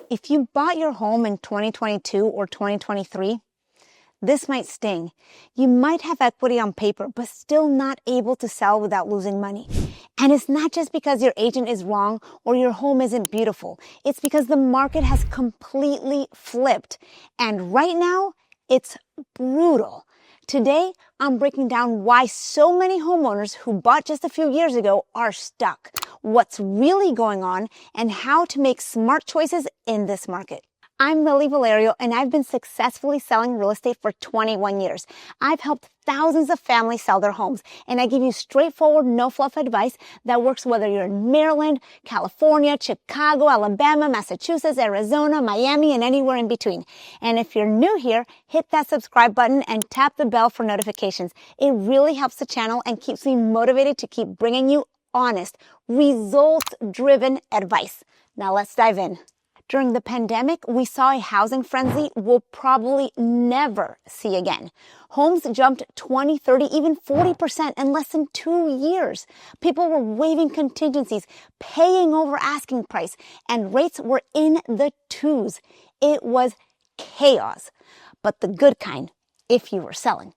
If you bought your home in 2022 or 2023, this might sting. You might have equity on paper, but still not able to sell without losing money. And it's not just because your agent is wrong or your home isn't beautiful. It's because the market has completely flipped. And right now, it's brutal. Today, I'm breaking down why so many homeowners who bought just a few years ago are stuck, what's really going on, and how to make smart choices in this market. I'm Lily Vallario, and I've been successfully selling real estate for 21 years. I've helped thousands of families sell their homes, and I give you straightforward, no-fluff advice that works whether you're in Maryland, California, Chicago, Alabama, Massachusetts, Arizona, Miami, and anywhere in between. And if you're new here, hit that subscribe button and tap the bell for notifications. It really helps the channel and keeps me motivated to keep bringing you honest, results-driven advice. Now let's dive in. During the pandemic, we saw a housing frenzy we'll probably never see again. Homes jumped 20, 30, even 40% in less than 2 years. People were waiving contingencies, paying over asking price, and rates were in the twos. It was chaos, but the good kind, if you were selling.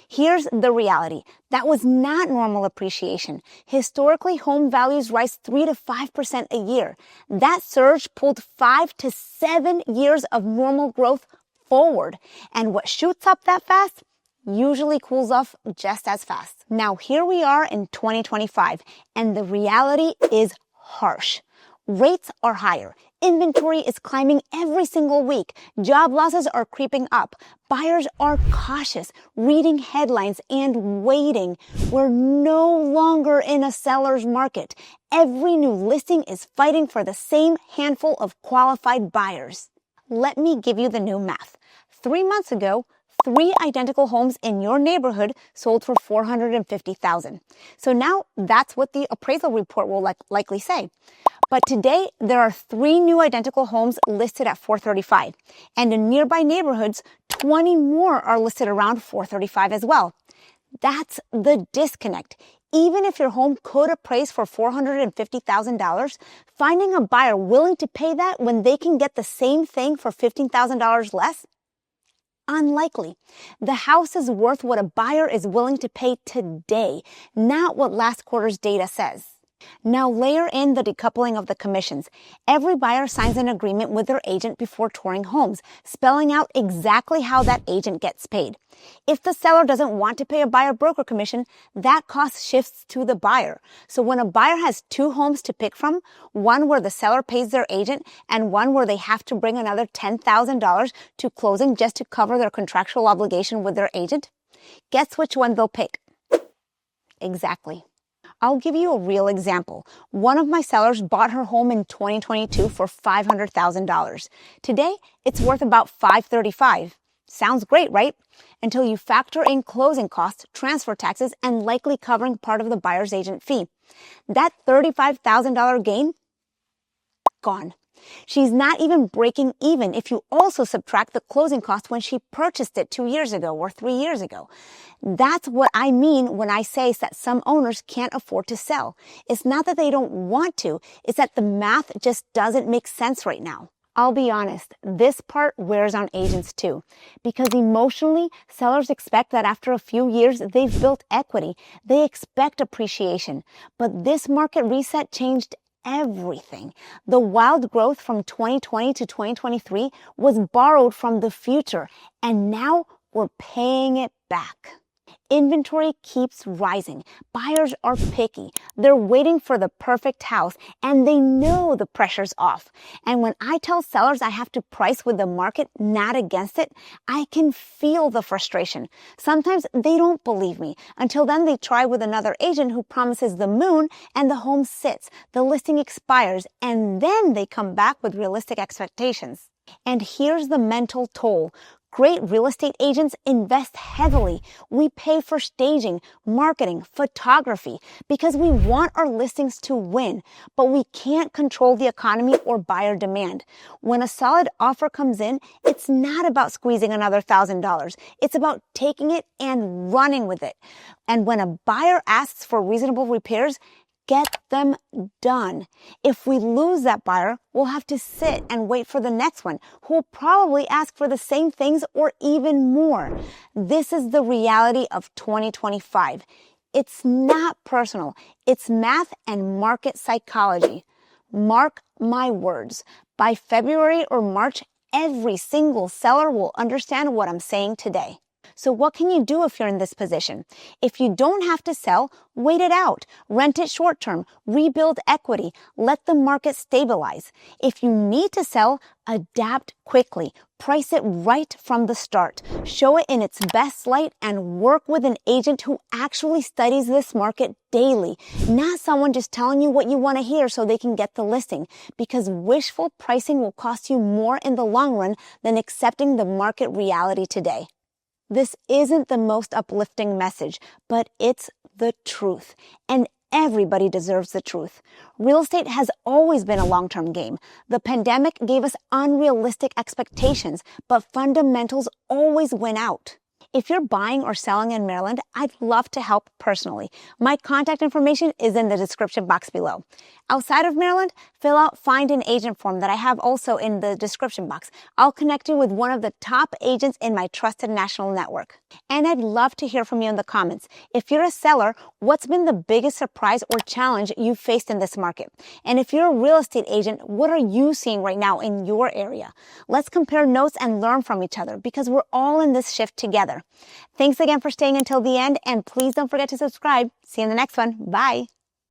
Here's the reality. That was not normal appreciation. Historically, home values rise 3 to 5% a year. That surge pulled 5 to 7 years of normal growth forward. And what shoots up that fast usually cools off just as fast. Now, here we are in 2025, and the reality is harsh. Rates are higher. Inventory is climbing every single week. Job losses are creeping up. Buyers are cautious, reading headlines and waiting. We're no longer in a seller's market. Every new listing is fighting for the same handful of qualified buyers. Let me give you the new math. 3 months ago, 3 identical homes in your neighborhood sold for $450,000. So now that's what the appraisal report will likely say. But today, there are 3 new identical homes listed at $435,000. And in nearby neighborhoods, 20 more are listed around $435,000 as well. That's the disconnect. Even if your home could appraise for $450,000, finding a buyer willing to pay that when they can get the same thing for $15,000 less? Unlikely. The house is worth what a buyer is willing to pay today, not what last quarter's data says. Now layer in the decoupling of the commissions. Every buyer signs an agreement with their agent before touring homes, spelling out exactly how that agent gets paid. If the seller doesn't want to pay a buyer broker commission, that cost shifts to the buyer. So when a buyer has 2 homes to pick from, one where the seller pays their agent and one where they have to bring another $10,000 to closing just to cover their contractual obligation with their agent, guess which one they'll pick? Exactly. I'll give you a real example. One of my sellers bought her home in 2022 for $500,000. Today, it's worth about $535,000. Sounds great, right? Until you factor in closing costs, transfer taxes, and likely covering part of the buyer's agent fee. That $35,000 gain? Gone. She's not even breaking even if you also subtract the closing cost when she purchased it 2 years ago or 3 years ago. That's what I mean when I say that some owners can't afford to sell. It's not that they don't want to, it's that the math just doesn't make sense right now. I'll be honest, this part wears on agents too, because emotionally, sellers expect that after a few years, they've built equity. They expect appreciation. But this market reset changed everything. The wild growth from 2020 to 2023 was borrowed from the future, and now we're paying it back. Inventory keeps rising. Buyers are picky. They're waiting for the perfect house, and they know the pressure's off. And when I tell sellers I have to price with the market, not against it, I can feel the frustration. Sometimes they don't believe me. Until then, they try with another agent who promises the moon, and the home sits. The listing expires, and then they come back with realistic expectations. And here's the mental toll. Great real estate agents invest heavily. We pay for staging, marketing, photography because we want our listings to win, but we can't control the economy or buyer demand. When a solid offer comes in, it's not about squeezing another $1,000. It's about taking it and running with it. And when a buyer asks for reasonable repairs, Get them done. If we lose that buyer, we'll have to sit and wait for the next one, who will probably ask for the same things or even more. This is the reality of 2025. It's not personal. It's math and market psychology. Mark my words. By February or March, every single seller will understand what I'm saying today. So what can you do if you're in this position? If you don't have to sell, wait it out. Rent it short term. Rebuild equity. Let the market stabilize. If you need to sell, adapt quickly. Price it right from the start. Show it in its best light and work with an agent who actually studies this market daily. Not someone just telling you what you want to hear so they can get the listing. Because wishful pricing will cost you more in the long run than accepting the market reality today. This isn't the most uplifting message, but it's the truth. And everybody deserves the truth. Real estate has always been a long-term game. The pandemic gave us unrealistic expectations, but fundamentals always win out. If you're buying or selling in Maryland, I'd love to help personally. My contact information is in the description box below. Outside of Maryland, fill out Find an Agent form that I have also in the description box. I'll connect you with one of the top agents in my trusted national network. And I'd love to hear from you in the comments. If you're a seller, what's been the biggest surprise or challenge you've faced in this market? And if you're a real estate agent, what are you seeing right now in your area? Let's compare notes and learn from each other because we're all in this shift together. Thanks again for staying until the end, and please don't forget to subscribe. See you in the next one. Bye.